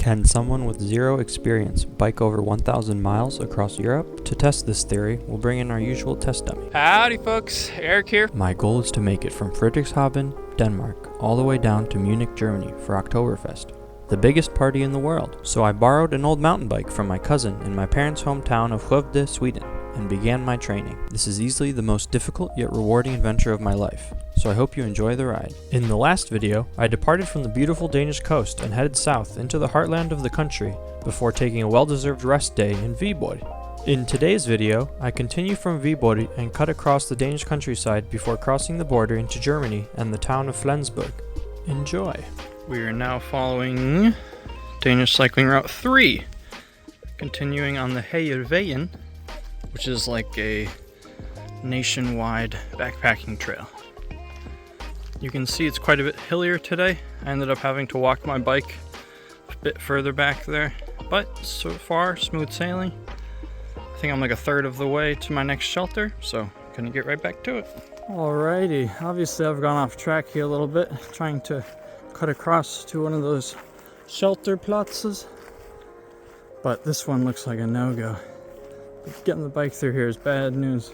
Can someone with zero experience bike over 1,000 miles across Europe? To test this theory, we'll bring in our usual test dummy. Howdy folks, Eric here. My goal is to make it from Friedrichshafen, Denmark, all the way down to Munich, Germany for Oktoberfest, the biggest party in the world. So I borrowed an old mountain bike from my cousin in my parents' hometown of Skövde, Sweden, and began my training. This is easily the most difficult yet rewarding adventure of my life, so I hope you enjoy the ride. In the last video, I departed from the beautiful Danish coast and headed south into the heartland of the country before taking a well-deserved rest day in Viborg. In today's video, I continue from Viborg and cut across the Danish countryside before crossing the border into Germany and the town of Flensburg. Enjoy! We are now following Danish cycling route 3, continuing on the Heiervejen, which is like a nationwide backpacking trail. You can see it's quite a bit hillier today. I ended up having to walk my bike a bit further back there, but so far smooth sailing. I think I'm like a third of the way to my next shelter, so gonna get right back to it. Alrighty, obviously I've gone off track here a little bit, trying to cut across to one of those shelter platzes, but this one looks like a no-go. Getting the bike through here is bad news.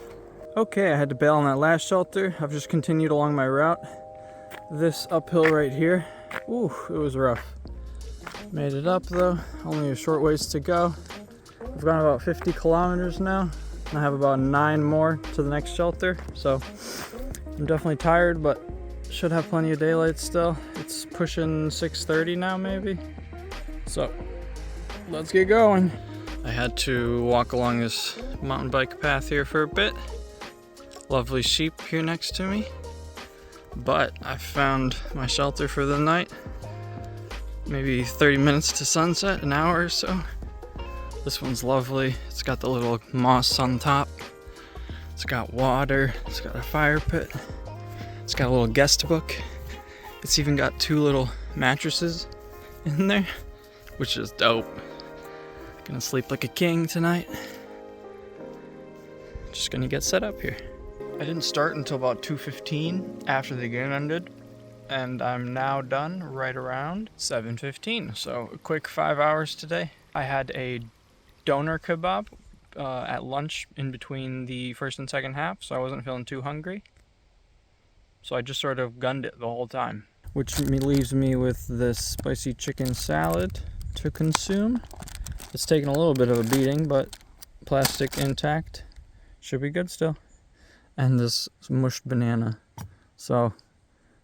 Okay, I had to bail on that last shelter. I've just continued along my route. This uphill right here, ooh, it was rough. Made it up though, only a short ways to go. I've gone about 50 kilometers now, and I have about 9 more to the next shelter, so I'm definitely tired, but should have plenty of daylight still. It's pushing 6:30 now maybe, so let's get going. I had to walk along this mountain bike path here for a bit. Lovely sheep here next to me. But I found my shelter for the night. Maybe 30 minutes to sunset, an hour or so. This one's lovely. It's got the little moss on top. It's got water. It's got a fire pit. It's got a little guest book. It's even got 2 little mattresses in there, which is dope. Gonna sleep like a king tonight. Just gonna get set up here. I didn't start until about 2:15 after the game ended, and I'm now done right around 7:15. So a quick 5 hours today. I had a doner kebab at lunch in between the first and second half, so I wasn't feeling too hungry. So I just sort of gunned it the whole time. Which leaves me with this spicy chicken salad to consume. It's taken a little bit of a beating, but plastic intact. Should be good still. And this mushed banana. So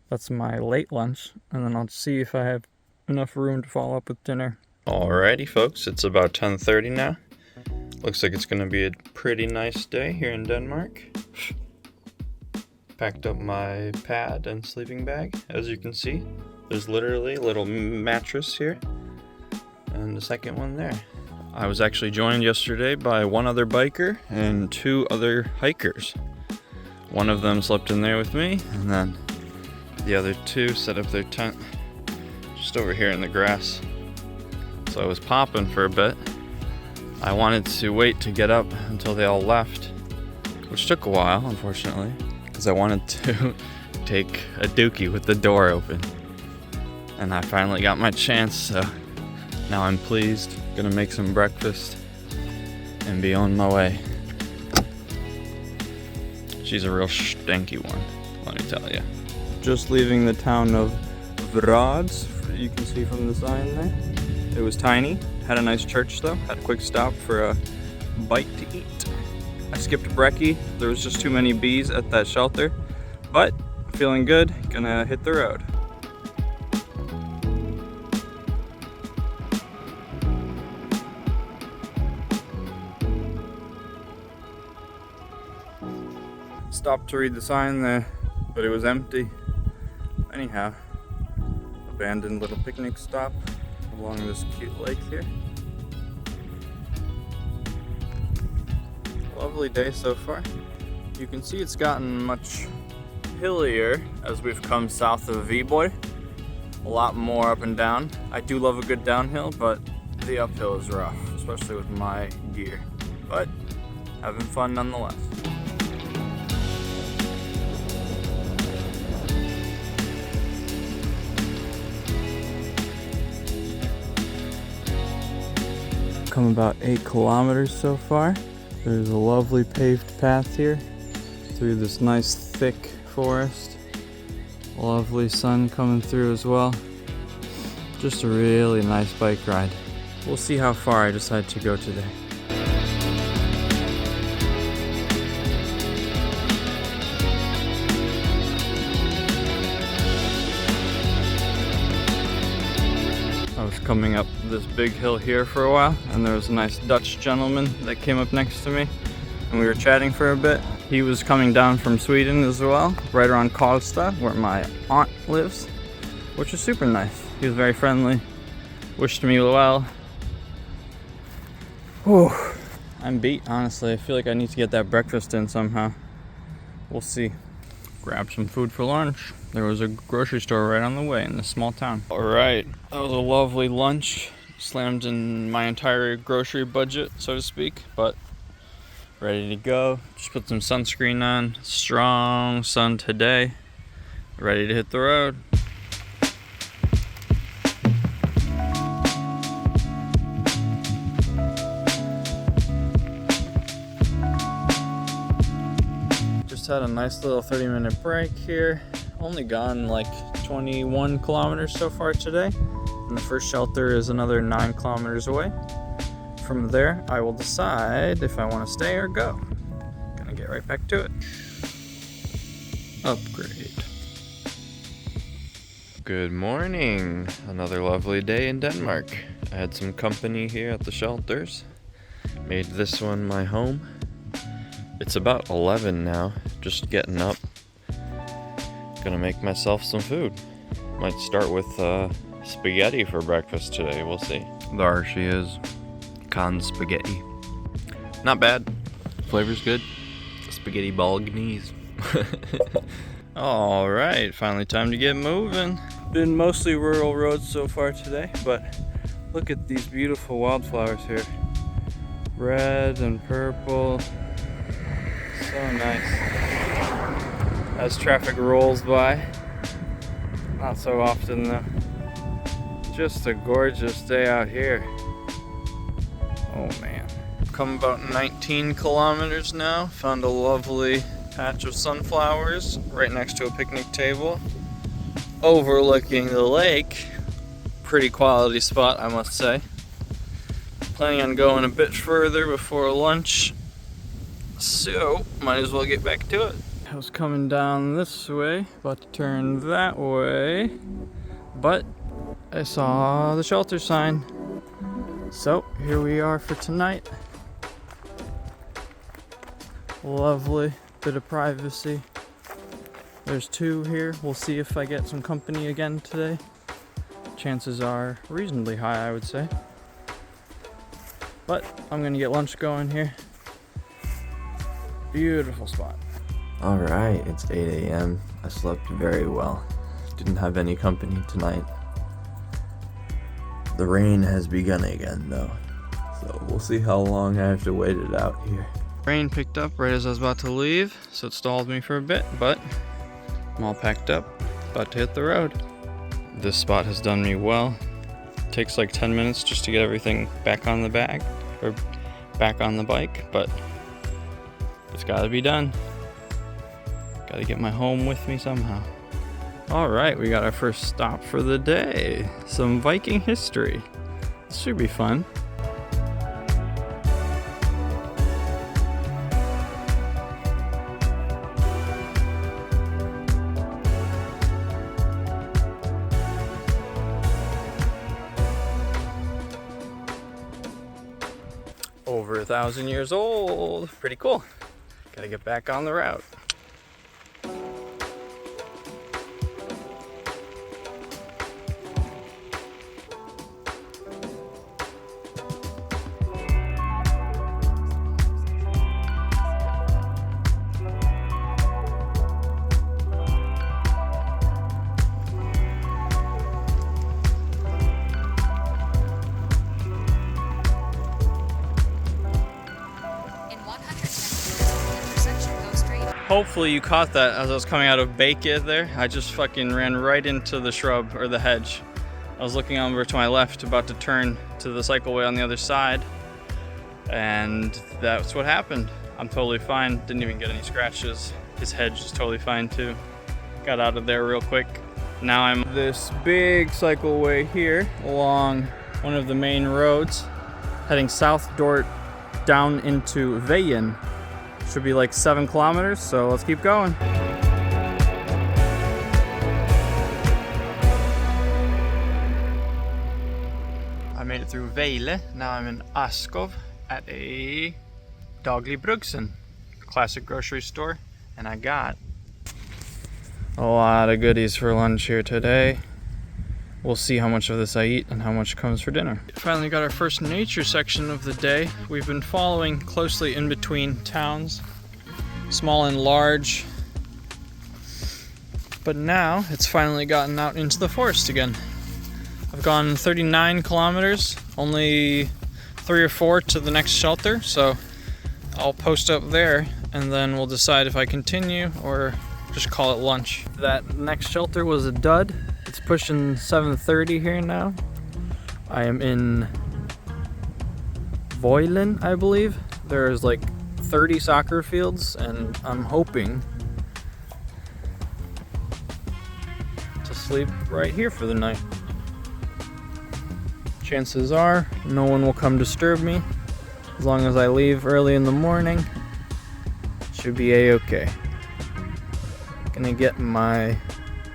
that's my late lunch, and then I'll see if I have enough room to follow up with dinner. Alrighty folks, it's about 10:30 now. Looks like it's gonna be a pretty nice day here in Denmark. Packed up my pad and sleeping bag. As you can see, there's literally a little mattress here and the second one there. I was actually joined yesterday by 1 other biker and 2 other hikers. One of them slept in there with me, and then the other 2 set up their tent just over here in the grass. So I was popping for a bit. I wanted to wait to get up until they all left, which took a while, unfortunately, because I wanted to take a dookie with the door open. And I finally got my chance, so now I'm pleased. Gonna make some breakfast and be on my way. She's a real stinky one, let me tell you. Just leaving the town of Vrads, you can see from the sign there. It was tiny, had a nice church though, had a quick stop for a bite to eat. I skipped brekkie, there was just too many bees at that shelter, but feeling good, gonna hit the road. Stopped to read the sign there, but it was empty. Anyhow, abandoned little picnic stop along this cute lake here. Lovely day so far. You can see it's gotten much hillier as we've come south of Viborg. A lot more up and down. I do love a good downhill, but the uphill is rough, especially with my gear. But having fun nonetheless. come about 8 kilometers so far. There's a lovely paved path here through this nice thick forest. Lovely sun coming through as well. Just a really nice bike ride. We'll see how far I decide to go today. I was coming up this big hill here for a while, and there was a nice Dutch gentleman that came up next to me, and we were chatting for a bit. He was coming down from Sweden as well, right around Karlstad, where my aunt lives, which is super nice. He was very friendly, wished me well. Whew. I'm beat, honestly. I feel like I need to get that breakfast in somehow. We'll see. Grab some food for lunch. There was a grocery store right on the way in this small town. All right, that was a lovely lunch. Slammed in my entire grocery budget, so to speak, but ready to go. Just put some sunscreen on. Strong sun today. Ready to hit the road. Had a nice little 30-minute break here. Only gone like 21 kilometers so far today, and the first shelter is another 9 kilometers away. From there I will decide if I want to stay or go. Gonna get right back to it. Upgrade. Good morning. Another lovely day in Denmark. I had some company here at the shelters. Made this one my home. It's about 11 now, just getting up. Gonna make myself some food. Might start with spaghetti for breakfast today, we'll see. There she is, canned spaghetti. Not bad, flavor's good. Spaghetti bolognese. All right, finally time to get moving. Been mostly rural roads so far today, but look at these beautiful wildflowers here. Red and purple. So nice. As traffic rolls by. Not so often though. Just a gorgeous day out here. Oh man. Come about 19 kilometers now. Found a lovely patch of sunflowers right next to a picnic table, overlooking the lake. Pretty quality spot, I must say. Planning on going a bit further before lunch, so might as well get back to it. I was coming down this way, about to turn that way, but I saw the shelter sign. So here we are for tonight. Lovely bit of privacy. There's 2 here. We'll see if I get some company again today. Chances are reasonably high, I would say. But I'm gonna get lunch going here. Beautiful spot. Alright, it's 8 a.m. I slept very well. Didn't have any company tonight. The rain has begun again though, so we'll see how long I have to wait it out here. Rain picked up right as I was about to leave, so it stalled me for a bit, but I'm all packed up, about to hit the road. This spot has done me well. It takes like 10 minutes just to get everything back on the bag, or back on the bike, but it's gotta be done. Gotta get my home with me somehow. All right, we got our first stop for the day. Some Viking history. This should be fun. Over 1,000 years old. Pretty cool. Gotta get back on the route. Hopefully you caught that as I was coming out of Bikepacking there. I just fucking ran right into the shrub or the hedge. I was looking over to my left, about to turn to the cycleway on the other side, And that's what happened. I'm totally fine, didn't even get any scratches. His head's just totally fine too. Got out of there real quick. Now I'm this big cycleway here along one of the main roads, heading south down into Veien. Should be like 7 kilometers, so let's keep going. I made it through Veile. Now I'm in Askov at a Daglig Brugsen, classic grocery store, and I got a lot of goodies for lunch here today. We'll see how much of this I eat and how much comes for dinner. Finally got our first nature section of the day. We've been following closely in between towns, small and large, but now it's finally gotten out into the forest again. I've gone 39 kilometers, only 3 or 4 to the next shelter, so I'll post up there and then we'll decide if I continue or just call it lunch. That next shelter was a dud. It's pushing 7:30 here now. I am in Voilen, I believe. There's like 30 soccer fields and I'm hoping to sleep right here for the night. Chances are no one will come disturb me as long as I leave early in the morning. Should be a-okay. Gonna get my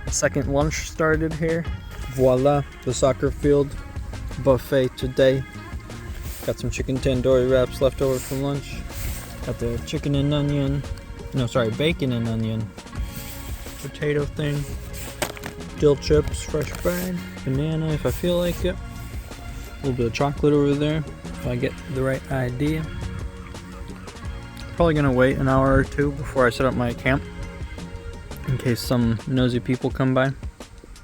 second lunch started here. Voila, the soccer field buffet today. Got some chicken tandoori wraps left over from lunch. Got the chicken and onion, bacon and onion, potato thing, dill chips, fresh fried, banana if I feel like it. A little bit of chocolate over there if I get the right idea. Probably gonna wait an hour or 2 before I set up my camp in case some nosy people come by.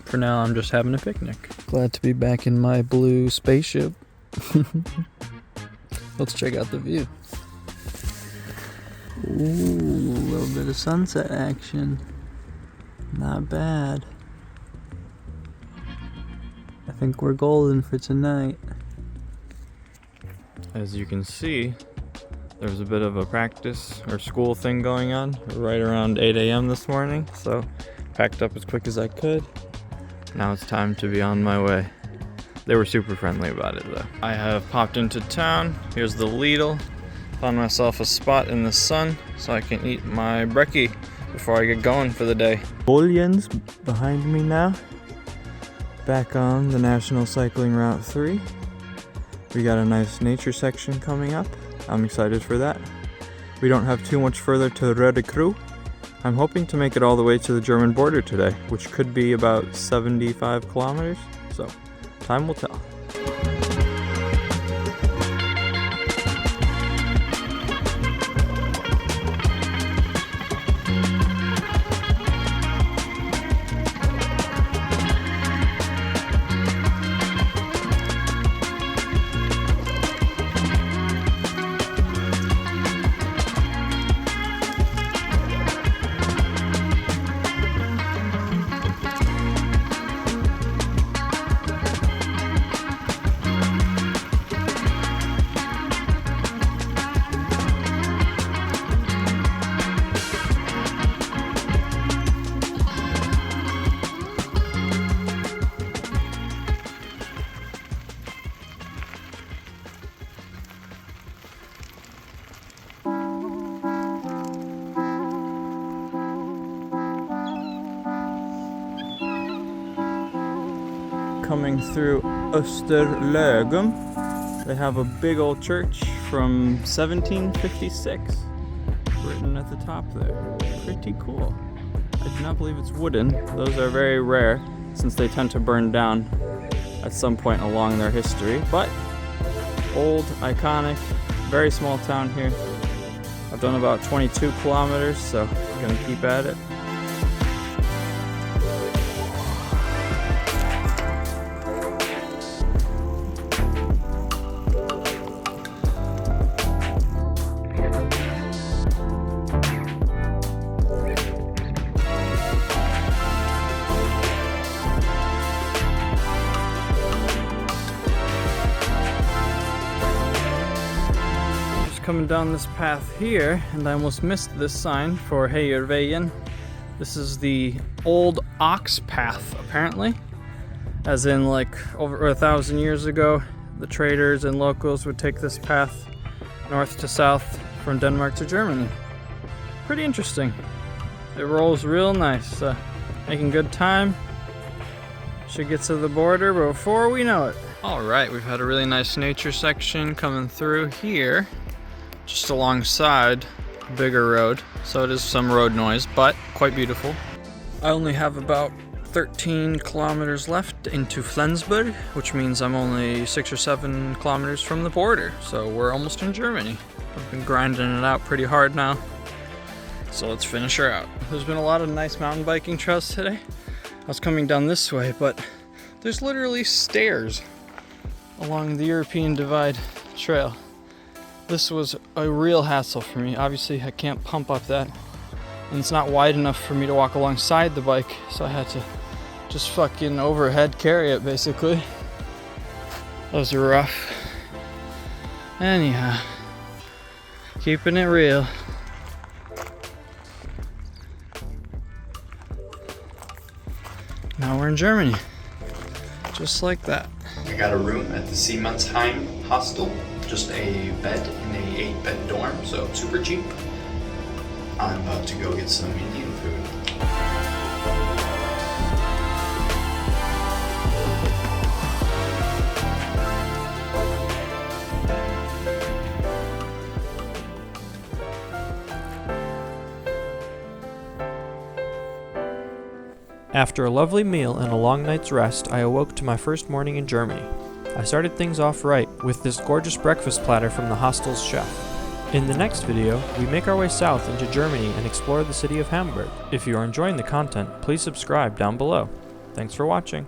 For now, I'm just having a picnic. Glad to be back in my blue spaceship. Let's check out the view. Ooh, a little bit of sunset action. Not bad. I think we're golden for tonight. As you can see, there's a bit of a practice or school thing going on right around 8 a.m. this morning, so packed up as quick as I could. Now it's time to be on my way. They were super friendly about it though. I have popped into town. Here's the Lidl. Found myself a spot in the sun so I can eat my brekkie before I get going for the day. Bullions behind me now. Back on the National Cycling Route 3. We got a nice nature section coming up. I'm excited for that. We don't have too much further to Röde Kru. I'm hoping to make it all the way to the German border today, which could be about 75 kilometers. So, time will tell. Coming through Österlögum. They have a big old church from 1756 written at the top there. Pretty cool. I do not believe it's wooden. Those are very rare since they tend to burn down at some point along their history. But old, iconic, very small town here. I've done about 22 kilometers, so I'm gonna keep at it. coming down this path here, and I almost missed this sign for Heierveien. This is the old ox path, apparently. As in, like, over 1,000 years ago, the traders and locals would take this path north to south from Denmark to Germany. Pretty interesting. It rolls real nice. Making good time. Should get to the border before we know it. Alright, we've had a really nice nature section coming through here, just alongside a bigger road. So it is some road noise, but quite beautiful. I only have about 13 kilometers left into Flensburg, which means I'm only 6 or 7 kilometers from the border. So we're almost in Germany. I've been grinding it out pretty hard now. So let's finish her out. There's been a lot of nice mountain biking trails today. I was coming down this way, but there's literally stairs along the European Divide Trail. This was a real hassle for me. Obviously, I can't pump up that, and it's not wide enough for me to walk alongside the bike, so I had to just fucking overhead carry it, basically. That was rough. Anyhow, keeping it real. Now we're in Germany. Just like that. I got a room at the Siemensheim hostel, just a bed in a 8-bed dorm, so super cheap. I'm about to go get some Indian food. After a lovely meal and a long night's rest, I awoke to my first morning in Germany. I started things off right with this gorgeous breakfast platter from the hostel's chef. In the next video, we make our way south into Germany and explore the city of Hamburg. If you are enjoying the content, please subscribe down below. Thanks for watching.